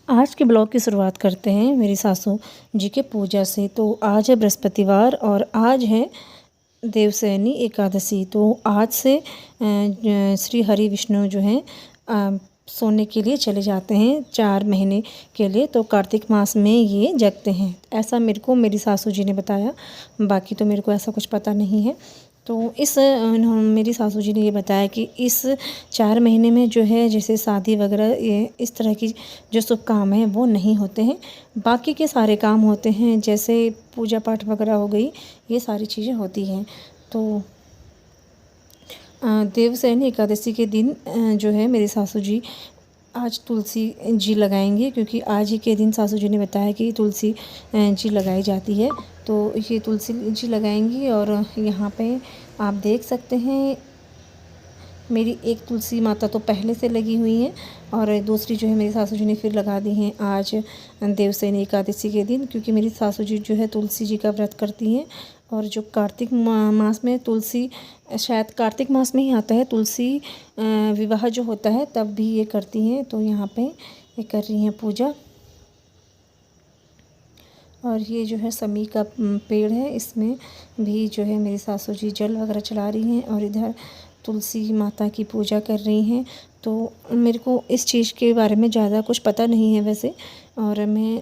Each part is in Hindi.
आज के ब्लॉग की शुरुआत करते हैं मेरी सासू जी के पूजा से। तो आज है बृहस्पतिवार और आज है देवशयनी एकादशी। तो आज से श्री हरि विष्णु जो हैं सोने के लिए चले जाते हैं 4 महीने के लिए। तो कार्तिक मास में ये जगते हैं, ऐसा मेरे को मेरी सासू जी ने बताया। बाकी तो मेरे को ऐसा कुछ पता नहीं है। तो मेरी सासू जी ने ये बताया कि इस 4 महीने में जो है जैसे शादी वगैरह ये इस तरह की जो शुभ काम है वो नहीं होते हैं। बाकी के सारे काम होते हैं, जैसे पूजा पाठ वगैरह हो गई, ये सारी चीज़ें होती हैं। तो देवशयनी एकादशी के दिन जो है मेरी सासू जी आज तुलसी जी लगाएंगे, क्योंकि आज ही के दिन सासू जी ने बताया कि तुलसी जी लगाई जाती है। तो ये तुलसी जी लगाएंगी और यहाँ पे आप देख सकते हैं मेरी एक तुलसी माता तो पहले से लगी हुई है और दूसरी जो है मेरी सासू जी ने फिर लगा दी हैं आज देवशयनी एकादशी के दिन, क्योंकि मेरी सासू जी जो है तुलसी जी का व्रत करती हैं। और जो कार्तिक मास में तुलसी, शायद कार्तिक मास में ही आता है तुलसी विवाह जो होता है तब भी ये करती हैं। तो यहाँ पे ये कर रही हैं पूजा। और ये जो है समी का पेड़ है, इसमें भी जो है मेरी सासू जी जल वगैरह चला रही हैं और इधर तुलसी माता की पूजा कर रही हैं। तो मेरे को इस चीज़ के बारे में ज़्यादा कुछ पता नहीं है वैसे। और मैं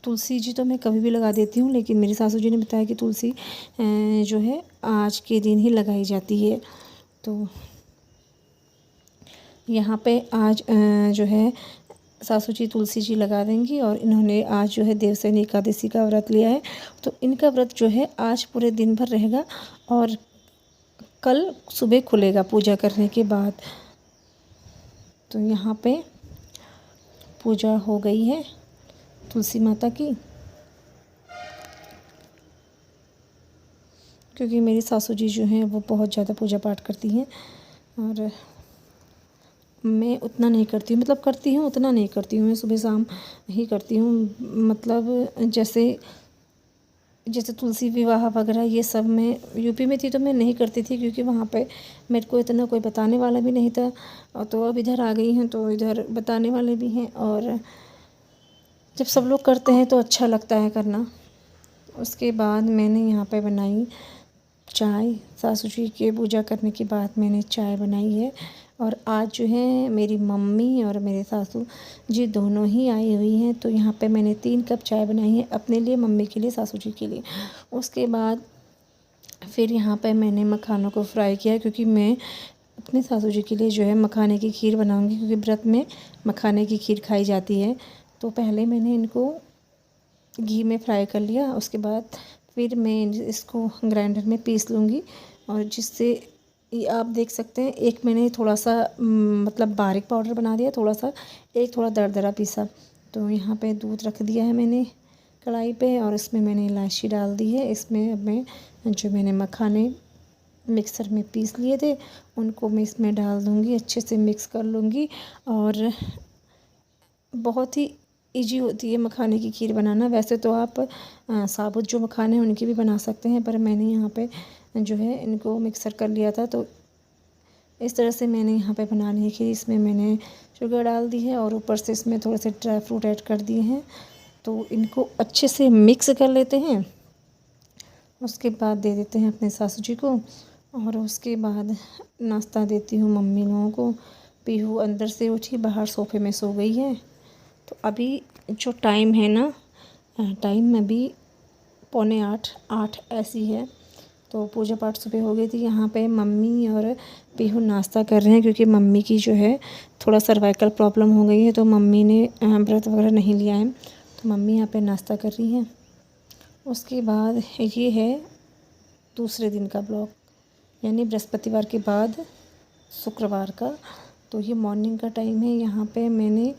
तुलसी जी तो मैं कभी भी लगा देती हूँ, लेकिन मेरी सासू जी ने बताया कि तुलसी जो है आज के दिन ही लगाई जाती है। तो यहाँ पे आज जो है सासू जी तुलसी जी लगा देंगी और इन्होंने आज जो है देवशयनी एकादशी का व्रत लिया है। तो इनका व्रत जो है आज पूरे दिन भर रहेगा और कल सुबह खुलेगा पूजा करने के बाद। तो यहाँ पे पूजा हो गई है तुलसी माता की, क्योंकि मेरी सासू जी जो हैं वो बहुत ज़्यादा पूजा पाठ करती हैं और मैं उतना नहीं करती हूँ, मतलब करती हूँ उतना नहीं करती हूँ। मैं सुबह शाम ही करती हूँ, मतलब जैसे तुलसी विवाह वगैरह ये सब मैं यूपी में थी तो मैं नहीं करती थी, क्योंकि वहाँ पे मेरे को इतना कोई बताने वाला भी नहीं था। और तो अब इधर आ गई हूँ तो इधर बताने वाले भी हैं, और जब सब लोग करते हैं तो अच्छा लगता है करना। उसके बाद मैंने यहाँ पे बनाई चाय। सासू जी के पूजा करने के बाद मैंने चाय बनाई है। और आज जो है मेरी मम्मी और मेरे सासू जी दोनों ही आई हुई हैं। तो यहाँ पे मैंने 3 कप चाय बनाई है, अपने लिए, मम्मी के लिए, सासू जी के लिए। उसके बाद फिर यहाँ पे मैंने मखानों को फ्राई किया, क्योंकि मैं अपने सासू जी के लिए जो है मखाने की खीर बनाऊँगी, क्योंकि व्रत में मखाने की खीर खाई जाती है। तो पहले मैंने इनको घी में फ्राई कर लिया, उसके बाद फिर मैं इसको ग्राइंडर में पीस लूँगी। और जिससे ये आप देख सकते हैं, एक मैंने थोड़ा सा मतलब बारीक पाउडर बना दिया, थोड़ा सा, एक थोड़ा दरदरा पीसा। तो यहाँ पे दूध रख दिया है मैंने कढ़ाई पे और इसमें मैंने इलायची डाल दी है। इसमें अब मैं जो मैंने मखाने मिक्सर में पीस लिए थे उनको मैं इसमें डाल दूँगी, अच्छे से मिक्स कर लूँगी। और बहुत ही ईजी होती है मखाने की खीर बनाना। वैसे तो आप साबुत जो मखाने हैं उनकी भी बना सकते हैं, पर मैंने यहाँ पे जो है इनको मिक्सर कर लिया था। तो इस तरह से मैंने यहाँ पे बना ली है खीर। इसमें मैंने शुगर डाल दी है और ऊपर से इसमें थोड़े से ड्राई फ्रूट ऐड कर दिए हैं। तो इनको अच्छे से मिक्स कर लेते हैं, उसके बाद दे देते हैं अपने सासू जी को। और उसके बाद नाश्ता देती हूँ मम्मी लोगों को। पीहू अंदर से उठी, बाहर सोफे में सो गई है। तो अभी जो टाइम है ना, टाइम में भी 7:45-8 ऐसी है। तो पूजा पाठ सुबह हो गई थी। यहाँ पे मम्मी और पीहू नाश्ता कर रहे हैं, क्योंकि मम्मी की जो है थोड़ा सर्वाइकल प्रॉब्लम हो गई है, तो मम्मी ने व्रत वगैरह नहीं लिया है। तो मम्मी यहाँ पे नाश्ता कर रही हैं। उसके बाद ये है दूसरे दिन का ब्लॉग, यानी बृहस्पतिवार के बाद शुक्रवार का। तो ये मॉर्निंग का टाइम है। यहाँ पे मैंने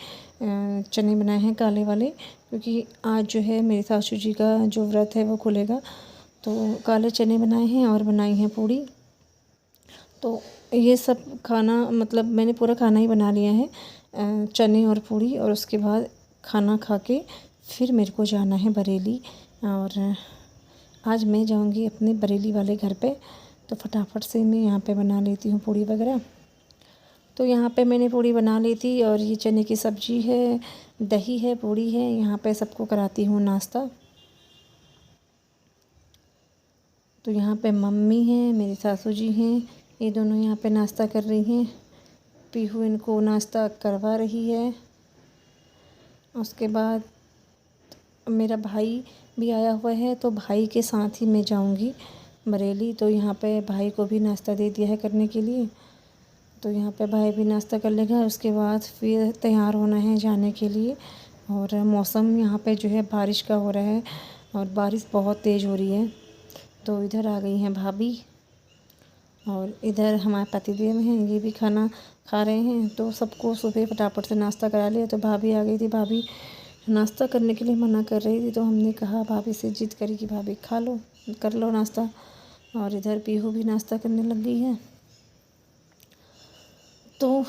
चने बनाए हैं काले वाले, क्योंकि आज जो है मेरी सासू जी का जो व्रत है वो खुलेगा। तो काले चने बनाए हैं और बनाई हैं पूड़ी। तो ये सब खाना, मतलब मैंने पूरा खाना ही बना लिया है, चने और पूड़ी। और उसके बाद खाना खा के फिर मेरे को जाना है बरेली, और आज मैं जाऊंगी अपने बरेली वाले घर पे। तो फटाफट से मैं यहाँ पे बना लेती हूँ पूड़ी वगैरह। तो यहाँ पे मैंने पूड़ी बना ली थी और ये चने की सब्ज़ी है, दही है, पूड़ी है। यहाँ पे सबको कराती हूँ नाश्ता। तो यहाँ पे मम्मी हैं, मेरी सासू जी हैं, ये दोनों यहाँ पे नाश्ता कर रही हैं। पीहू इनको नाश्ता करवा रही है। उसके बाद मेरा भाई भी आया हुआ है, तो भाई के साथ ही मैं जाऊंगी बरेली। तो यहाँ पे भाई को भी नाश्ता दे दिया है करने के लिए। तो यहाँ पे भाई भी नाश्ता कर लेगा। उसके बाद फिर तैयार होना है जाने के लिए। और मौसम यहाँ पे जो है बारिश का हो रहा है और बारिश बहुत तेज़ हो रही है। तो इधर आ गई हैं भाभी और इधर हमारे पतिदेव हैं, ये भी खाना खा रहे हैं। तो सबको सुबह फटाफट से नाश्ता करा लिया। तो भाभी आ गई थी, भाभी नाश्ता करने के लिए मना कर रही थी। तो हमने कहा, भाभी से जिद करी कि भाभी खा लो, कर लो नाश्ता। और इधर पीहू भी नाश्ता करने लग गई है। तो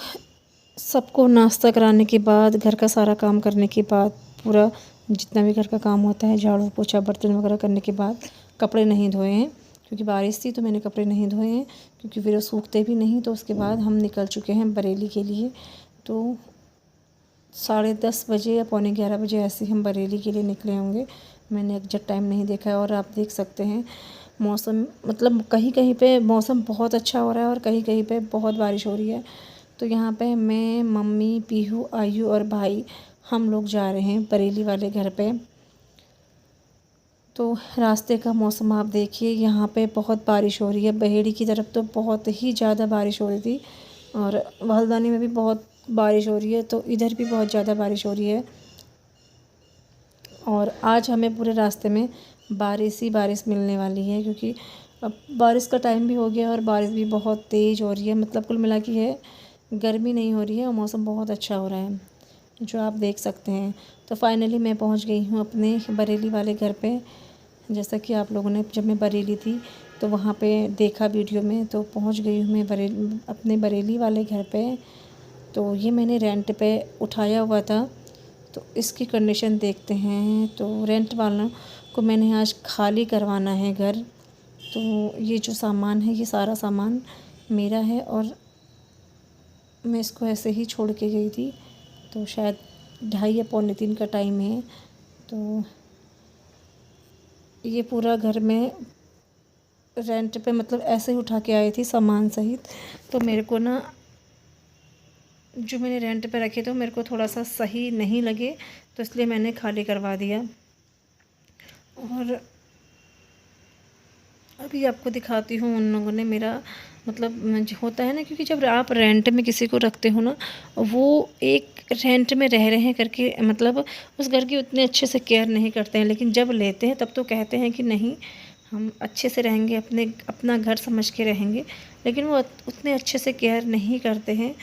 सबको नाश्ता कराने के बाद, घर का सारा काम करने के बाद, पूरा जितना भी घर का काम होता है, झाड़ू पोछा बर्तन वगैरह करने के बाद, कपड़े नहीं धोए हैं क्योंकि बारिश थी। तो मैंने कपड़े नहीं धोए हैं क्योंकि फिर वो सूखते भी नहीं। तो उसके बाद हम निकल चुके हैं बरेली के लिए। तो 10:30 बजे या 11:45 ऐसे हम बरेली के लिए निकले होंगे। मैंने एग्जैक्ट टाइम नहीं देखा है। और आप देख सकते हैं मौसम, मतलब कहीं कहीं पे मौसम बहुत अच्छा हो रहा है और कहीं कहीं पे बहुत बारिश हो रही है। तो यहाँ पे मैं, मम्मी, पीहू, आयु और भाई, हम लोग जा रहे हैं बरेली वाले घर पे। तो रास्ते का मौसम आप देखिए, यहाँ पे बहुत बारिश हो रही है। बहेड़ी की तरफ तो बहुत ही ज़्यादा बारिश हो रही थी और हल्द्वानी में भी बहुत बारिश हो रही है। तो इधर भी बहुत ज़्यादा बारिश हो रही है। और आज हमें पूरे रास्ते में बारिश ही बारिश मिलने वाली है क्योंकि अब बारिश का टाइम भी हो गया और बारिश भी बहुत तेज़ हो रही है। मतलब कुल मिला के है, गर्मी नहीं हो रही है और मौसम बहुत अच्छा हो रहा है, जो आप देख सकते हैं। तो फाइनली मैं पहुंच गई हूं अपने बरेली वाले घर पे। जैसा कि आप लोगों ने, जब मैं बरेली थी तो वहाँ पे देखा वीडियो में, तो पहुंच गई हूँ मैं अपने बरेली वाले घर पे। तो ये मैंने रेंट पे उठाया हुआ था। तो इसकी कंडीशन देखते हैं। तो रेंट वालों को मैंने आज खाली करवाना है घर। तो ये जो सामान है, ये सारा सामान मेरा है और मैं इसको ऐसे ही छोड़ के गई थी। तो शायद 2:30 या 2:45 का टाइम है। तो ये पूरा घर में रेंट पे, मतलब ऐसे ही उठा के आई थी सामान सहित। तो मेरे को ना, जो मैंने रेंट पे रखे थे मेरे को थोड़ा सा सही नहीं लगे, तो इसलिए मैंने खाली करवा दिया। और अभी आपको दिखाती हूँ उन लोगों ने मेरा, मतलब होता है ना, क्योंकि जब आप रेंट में किसी को रखते हो ना, वो एक रेंट में रह रहे हैं करके, मतलब उस घर की उतने अच्छे से केयर नहीं करते हैं। लेकिन जब लेते हैं तब तो कहते हैं कि नहीं, हम अच्छे से रहेंगे, अपना घर समझ के रहेंगे। लेकिन वो उतने अच्छे से केयर नहीं करते हैं,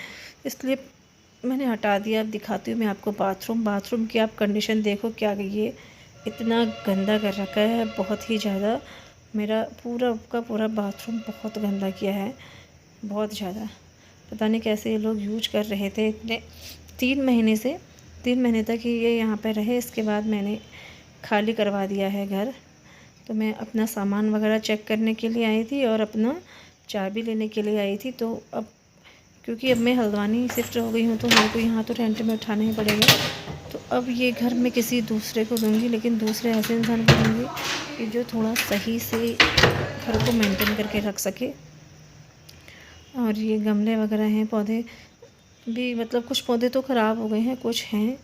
इसलिए मैंने हटा दिया। अब दिखाती हूँ मैं आपको बाथरूम की आप कंडीशन देखो क्या, ये इतना गंदा कर रखा है, बहुत ही ज़्यादा। मेरा पूरा का पूरा बाथरूम बहुत गंदा किया है, बहुत ज़्यादा। पता नहीं कैसे ये लोग यूज कर रहे थे इतने 3 महीने तक ही ये यहाँ पे रहे। इसके बाद मैंने खाली करवा दिया है घर। तो मैं अपना सामान वगैरह चेक करने के लिए आई थी और अपना चाबी लेने के लिए आई थी। तो अब क्योंकि अब मैं हल्द्वानी शिफ्ट हो गई हूँ, तो मेरे को यहाँ तो रेंट में उठाना ही पड़ेगा। तो अब ये घर मैं किसी दूसरे को दूँगी, लेकिन दूसरे ऐसे इंसान को दूँगी कि जो थोड़ा सही से घर को मेंटेन करके रख सके। और ये गमले वगैरह हैं, पौधे भी, मतलब कुछ पौधे तो ख़राब हो गए हैं, कुछ हैं।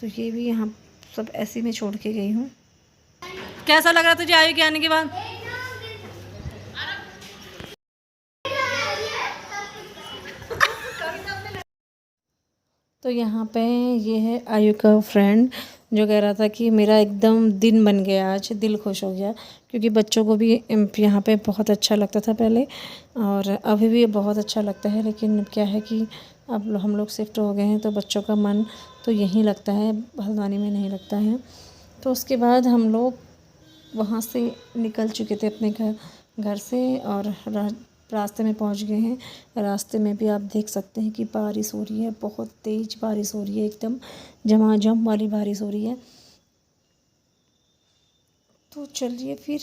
तो ये भी यहाँ सब ऐसे में छोड़ के गई हूँ। कैसा लग रहा तुझे आयु के आने के बाद? तो यहाँ पे ये है आयु का फ्रेंड, जो कह रहा था कि मेरा एकदम दिन बन गया, आज दिल खुश हो गया। क्योंकि बच्चों को भी यहाँ पे बहुत अच्छा लगता था पहले, और अभी भी बहुत अच्छा लगता है। लेकिन क्या है कि अब हम लोग शिफ्ट हो गए हैं, तो बच्चों का मन तो यहीं लगता है, हल्द्वानी में नहीं लगता है। तो उसके बाद हम लोग वहाँ से निकल चुके थे अपने घर से और रास्ते में पहुँच गए हैं। रास्ते में भी आप देख सकते हैं कि बारिश हो रही है, बहुत तेज़ बारिश हो रही है, एकदम झमाझम वाली बारिश हो रही है। तो चलिए फिर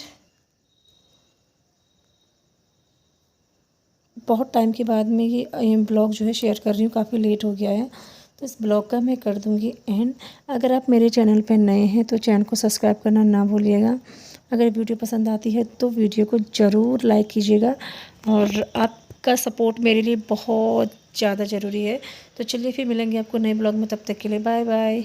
बहुत टाइम के बाद में ये ब्लॉग जो है शेयर कर रही हूँ, काफ़ी लेट हो गया है, तो इस ब्लॉग का मैं कर दूँगी एंड। अगर आप मेरे चैनल पर नए हैं तो चैनल को सब्सक्राइब करना ना भूलिएगा। अगर वीडियो पसंद आती है तो वीडियो को ज़रूर लाइक कीजिएगा, और आपका सपोर्ट मेरे लिए बहुत ज़्यादा ज़रूरी है। तो चलिए फिर मिलेंगे आपको नए ब्लॉग में, तब तक के लिए बाय बाय।